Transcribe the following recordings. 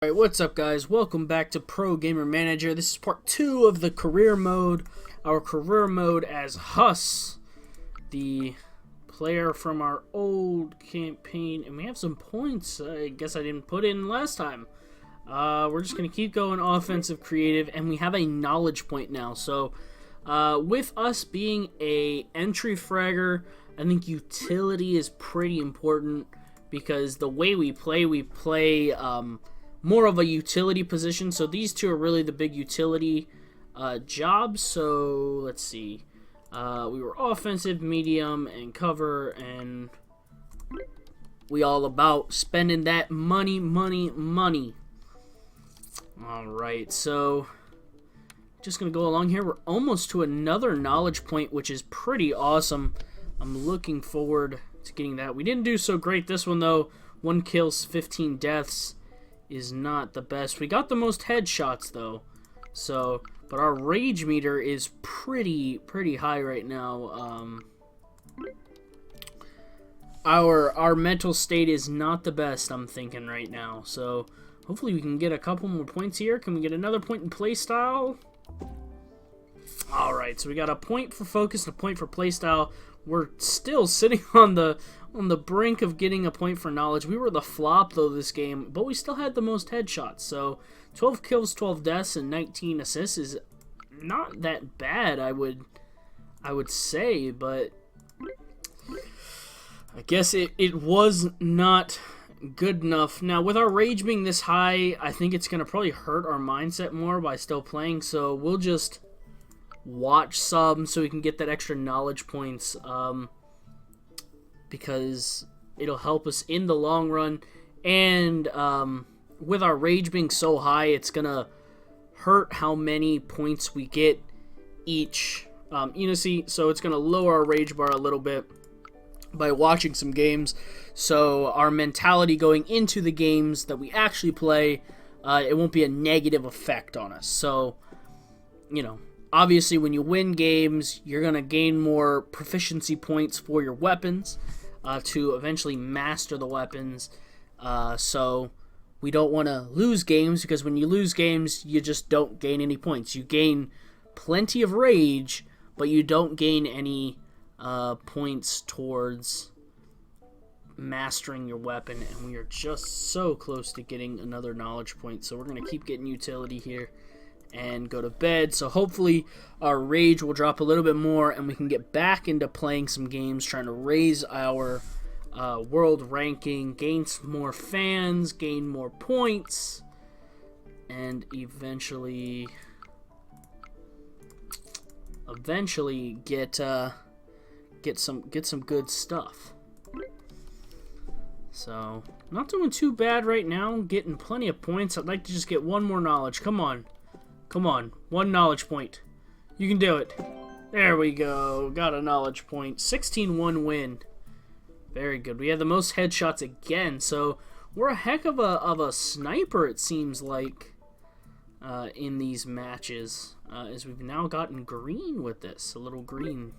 Alright, what's up guys? Welcome back to Pro Gamer Manager. This is part 2 of the career mode. Our career mode as Huss, the player from our old campaign. And we have some points I guess I didn't put in last time. We're just going to keep going offensive creative, and we have a knowledge point now. So with us being a entry fragger, I think utility is pretty important because the way we play more of a utility position. So these two are really the big utility jobs. So let's see. We were offensive, medium, and cover, and we all about spending that money. Alright, so just going to go along here. We're almost to another knowledge point, which is pretty awesome. I'm looking forward to getting that. We didn't do so great this one, though. 1 kills, 15 deaths is not the best. We got the most headshots, though. So, but our rage meter is pretty high right now. Our mental state is not the best, I'm thinking right now. So, hopefully we can get a couple more points here. Can we get another point in playstyle? Alright, so we got a point for focus and a point for playstyle. We're still sitting on the brink of getting a point for knowledge. We were the flop, though, this game, but we still had the most headshots. So, 12 kills, 12 deaths, and 19 assists is not that bad, I would say, but I guess it was not good enough. Now, with our rage being this high, I think it's going to probably hurt our mindset more by still playing, so we'll just watch some so we can get that extra knowledge points, because it'll help us in the long run. And with our rage being so high, it's gonna hurt how many points we get each. So it's gonna lower our rage bar a little bit by watching some games. So our mentality going into the games that we actually play, it won't be a negative effect on us. So, obviously, when you win games, you're going to gain more proficiency points for your weapons to eventually master the weapons. So we don't want to lose games, because when you lose games, you just don't gain any points. You gain plenty of rage, but you don't gain any points towards mastering your weapon. And we are just so close to getting another knowledge point. So we're going to keep getting utility here and go to bed. So hopefully our rage will drop a little bit more and we can get back into playing some games, trying to raise our world ranking, gain some more fans, gain more points, and eventually get some good stuff. So, not doing too bad right now, getting plenty of points. I'd like to just get one more knowledge. Come on, one knowledge point. You can do it. There we go. Got a knowledge point. 16-1 win. Very good. We have the most headshots again, so we're a heck of a sniper, it seems like, in these matches, as we've now gotten green with this. A little green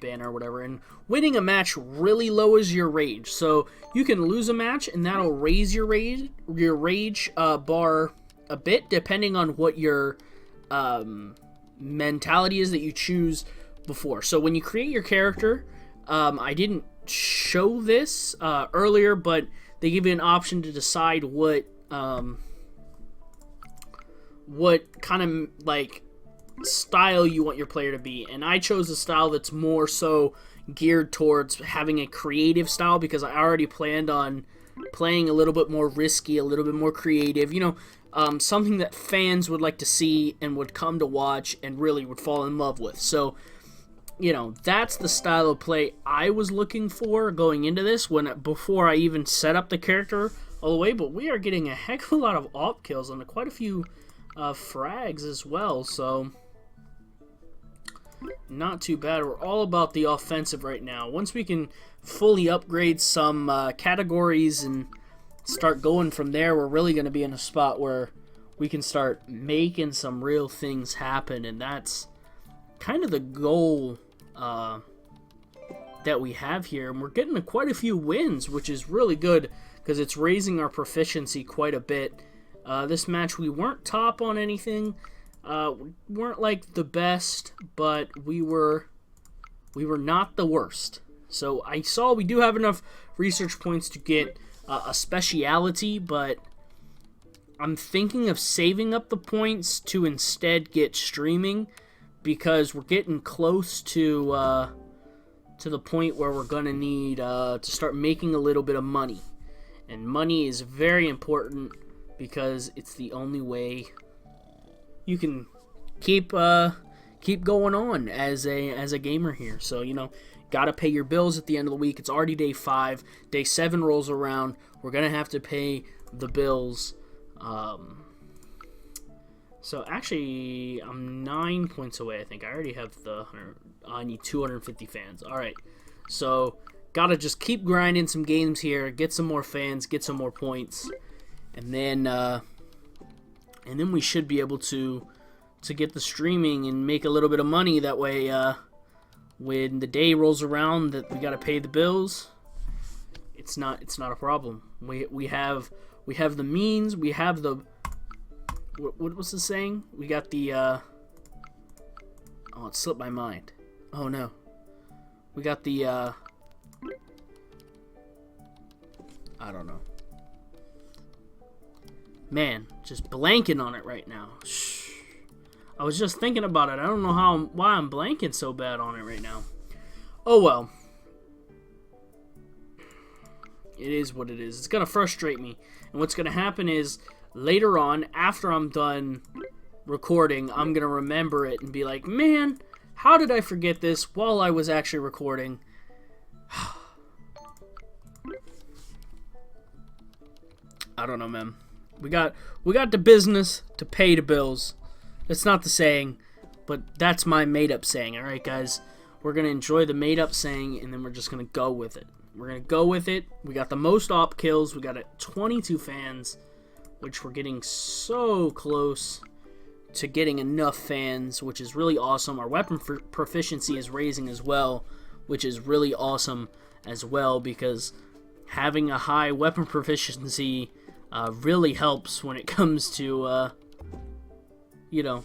banner or whatever. And winning a match really lowers your rage. So you can lose a match, and that'll raise your rage bar a bit, depending on what your mentality is that you choose before. So when you create your character, I didn't show this earlier, but they give you an option to decide what kind of like style you want your player to be, and I chose a style that's more so geared towards having a creative style, because I already planned on playing a little bit more risky, a little bit more creative, something that fans would like to see and would come to watch and really would fall in love with. So, that's the style of play I was looking for going into this before I even set up the character all the way. But we are getting a heck of a lot of op kills and quite a few frags as well. So, not too bad. We're all about the offensive right now. Once we can fully upgrade some categories and start going from there, we're really going to be in a spot where we can start making some real things happen, and that's kind of the goal that we have here. And we're getting quite a few wins, which is really good because it's raising our proficiency quite a bit. This match we weren't top on anything, weren't like the best, but we were not the worst. So I saw we do have enough research points to get a speciality, but I'm thinking of saving up the points to instead get streaming, because we're getting close to the point where we're gonna need to start making a little bit of money, and money is very important because it's the only way you can keep going on as a gamer here. So, you know, gotta pay your bills at the end of the week. It's already day 5. Day 7 rolls around. We're gonna have to pay the bills. So actually, I'm 9 points away. I think I already have the 100. I need 250 fans. All right, so gotta just keep grinding some games here, get some more fans, get some more points, and then we should be able to get the streaming and make a little bit of money. That way, when the day rolls around that we gotta pay the bills, it's not a problem. We have the means. We have the what was the saying? We got the oh, it slipped my mind. Oh no, we got the I don't know. Man, just blanking on it right now. Shh. I was just thinking about it. I don't know why I'm blanking so bad on it right now. Oh well. It is what it is. It's going to frustrate me. And what's going to happen is later on, after I'm done recording, I'm going to remember it and be like, man, how did I forget this while I was actually recording? I don't know, man. We got the business to pay the bills. That's not the saying, but that's my made-up saying. All right, guys? We're going to enjoy the made-up saying, and then we're just going to go with it. We're going to go with it. We got the most op kills. We got 22 fans, which we're getting so close to getting enough fans, which is really awesome. Our weapon proficiency is raising as well, which is really awesome as well, because having a high weapon proficiency really helps when it comes to, you know,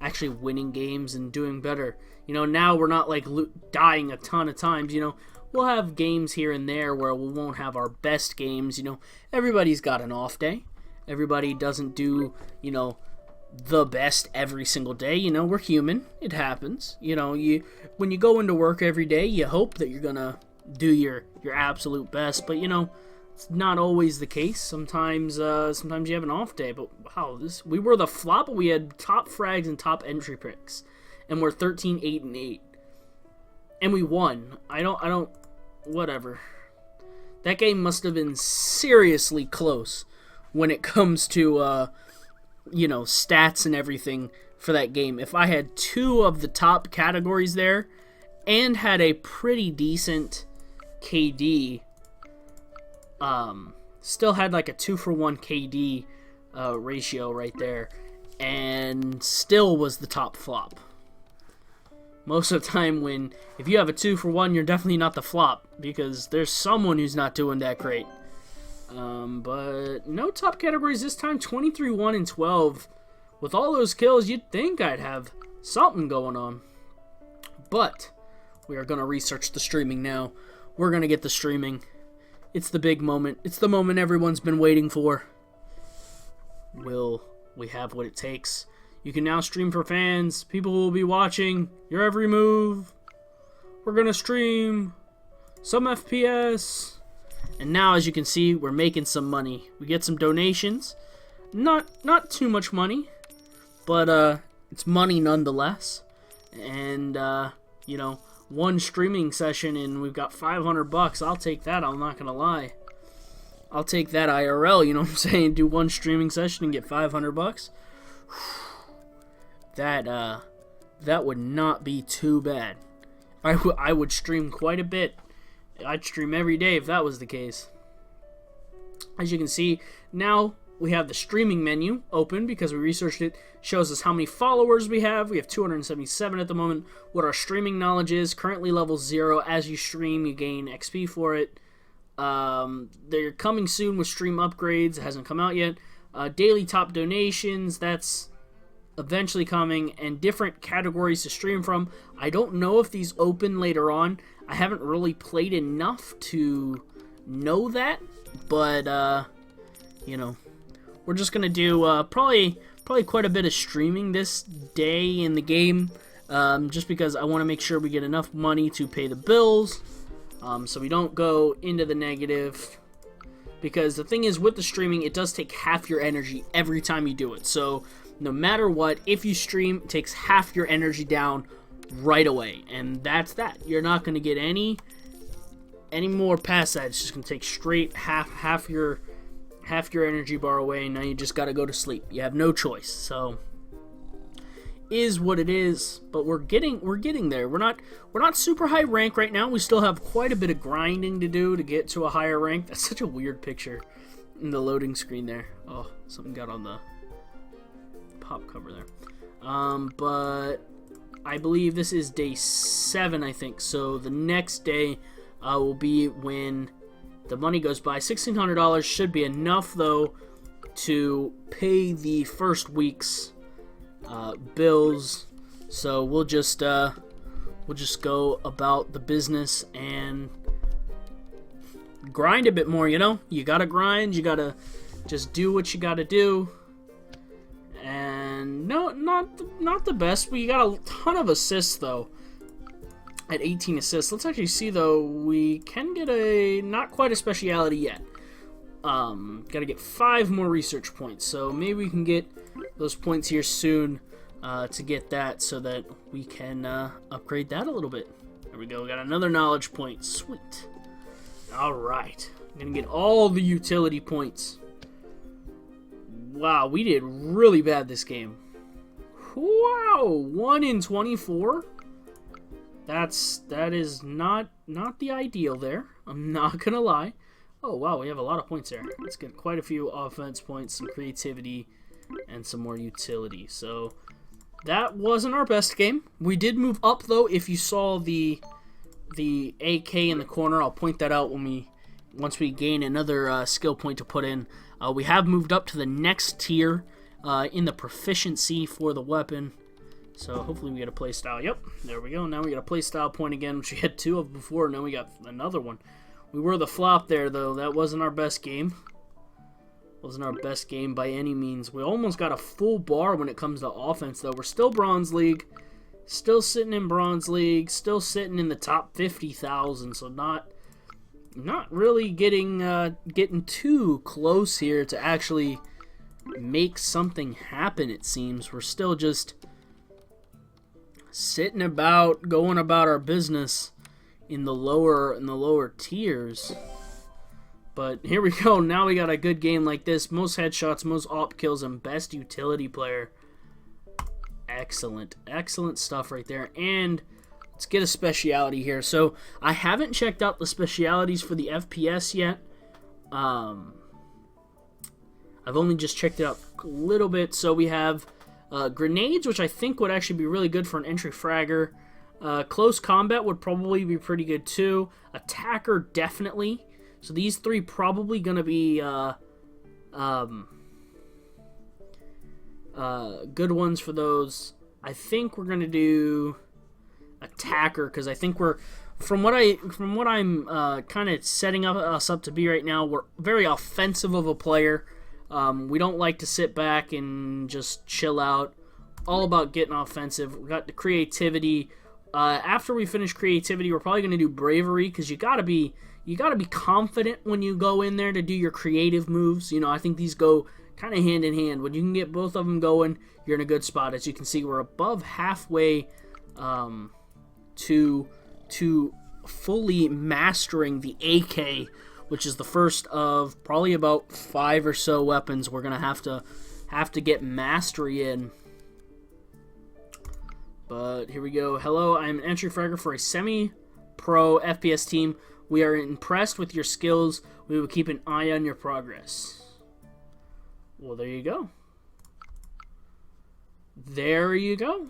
actually winning games and doing better. You know, now we're not like dying a ton of times, you know. We'll have games here and there where we won't have our best games, you know. Everybody's got an off day. Everybody doesn't do, you know, the best every single day. You know, we're human. It happens. You know, when you go into work every day, you hope that you're going to do your absolute best. But, you know, it's not always the case. Sometimes you have an off day. But, wow, we were the flop, but we had top frags and top entry picks. And we're 13, 8, and 8. And we won. I don't, whatever. That game must have been seriously close when it comes to, you know, stats and everything for that game. If I had 2 of the top categories there and had a pretty decent KD, still had like a 2-for-1 KD ratio right there, and still was the top flop. Most of the time, if you have a 2-for-1, you're definitely not the flop, because there's someone who's not doing that great. But no top categories this time. 23, 1, and 12. With all those kills, you'd think I'd have something going on. But we are going to research the streaming now. We're going to get the streaming. It's the big moment. It's the moment everyone's been waiting for. Will we have what it takes? You can now stream for fans. People will be watching your every move. We're going to stream some FPS. And now, as you can see, we're making some money. We get some donations. Not too much money, but it's money nonetheless. And, you know, one streaming session and we've got $500. I'll take that, I'm not going to lie. I'll take that IRL, you know what I'm saying? Do one streaming session and get $500. That would not be too bad. I would stream quite a bit. I'd stream every day if that was the case. As you can see, now we have the streaming menu open because we researched it. Shows us how many followers we have. We have 277 at the moment. What our streaming knowledge is. Currently level 0. As you stream, you gain XP for it. They're coming soon with stream upgrades. It hasn't come out yet. Daily top donations, that's eventually coming, and different categories to stream from. I don't know if these open later on. I haven't really played enough to know that, but you know, we're just gonna do probably quite a bit of streaming this day in the game, just because I want to make sure we get enough money to pay the bills, so we don't go into the negative. Because the thing is, with the streaming, it does take half your energy every time you do it. So no matter what, if you stream, it takes half your energy down right away, and that's that. You're not going to get any more past that. It's just going to take straight half your energy bar away, and now you just got to go to sleep. You have no choice. So is what it is, but we're getting there. We're not super high rank right now. We still have quite a bit of grinding to do to get to a higher rank. That's such a weird picture in the loading screen there. Oh, something got on the pop cover there. But I believe this is day 7, I think. So the next day will be when the money goes by. $1,600 should be enough, though, to pay the first week's bills. So we'll just go about the business and grind a bit more. You know, you gotta grind. You gotta just do what you gotta do. And no, not the best. We got a ton of assists though. At 18 assists. Let's actually see though. We can get not quite a speciality yet. Gotta get 5 more research points. So maybe we can get those points here soon to get that, so that we can upgrade that a little bit. There we go. We got another knowledge point. Sweet. Alright. I'm gonna get all the utility points. Wow, we did really bad this game. Wow, 1 in 24? That is not the ideal there. I'm not gonna lie. Oh wow, we have a lot of points there. Let's get quite a few offense points, some creativity, and some more utility. So that wasn't our best game. We did move up though. If you saw the AK in the corner, I'll point that out once we gain another skill point to put in. We have moved up to the next tier in the proficiency for the weapon. So hopefully we get a playstyle. Yep, there we go. Now we got a playstyle point again, which we had 2 of before. Now we got another one. We were the flop there, though. That wasn't our best game. Wasn't our best game by any means. We almost got a full bar when it comes to offense, though. We're still Bronze League. Still sitting in Bronze League. Still sitting in the top 50,000. So not really getting too close here to actually make something happen, it seems. We're still just sitting about, going about our business in the lower tiers. But here we go. Now we got a good game like this. Most headshots, most op kills, and best utility player. Excellent. Excellent stuff right there. And let's get a speciality here. So I haven't checked out the specialities for the FPS yet. I've only just checked it out a little bit. So we have grenades, which I think would actually be really good for an entry fragger. Close combat would probably be pretty good too. Attacker, definitely. So these 3 probably going to be good ones for those. I think we're going to do attacker, because I think we're, from what I'm kind of setting us up to be right now, we're very offensive of a player. We don't like to sit back and just chill out. All about getting offensive. We got the creativity. After we finish creativity, we're probably going to do bravery, because you gotta be confident when you go in there to do your creative moves. You know, I think these go kind of hand in hand. When you can get both of them going, you're in a good spot. As you can see, we're above halfway to fully mastering the AK, which is the first of probably about 5 or so weapons we're gonna have to get mastery in. But here we go. Hello, I'm an entry fragger for a semi-pro FPS team. We are impressed with your skills. We will keep an eye on your progress. Well, there you go. There you go.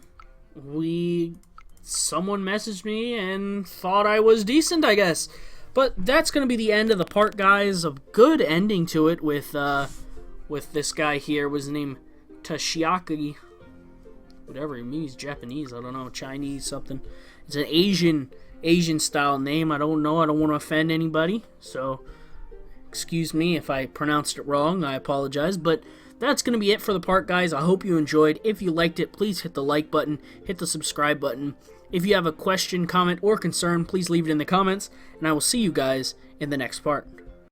Someone messaged me and thought I was decent, I guess. But that's going to be the end of the part, guys. A good ending to it with this guy here. Was named Tashiaki. Whatever, he means Japanese. I don't know, Chinese, something. It's an Asian style name. I don't know. I don't want to offend anybody. So, excuse me if I pronounced it wrong. I apologize. But that's going to be it for the part, guys. I hope you enjoyed. If you liked it, please hit the like button. Hit the subscribe button. If you have a question, comment, or concern, please leave it in the comments, and I will see you guys in the next part.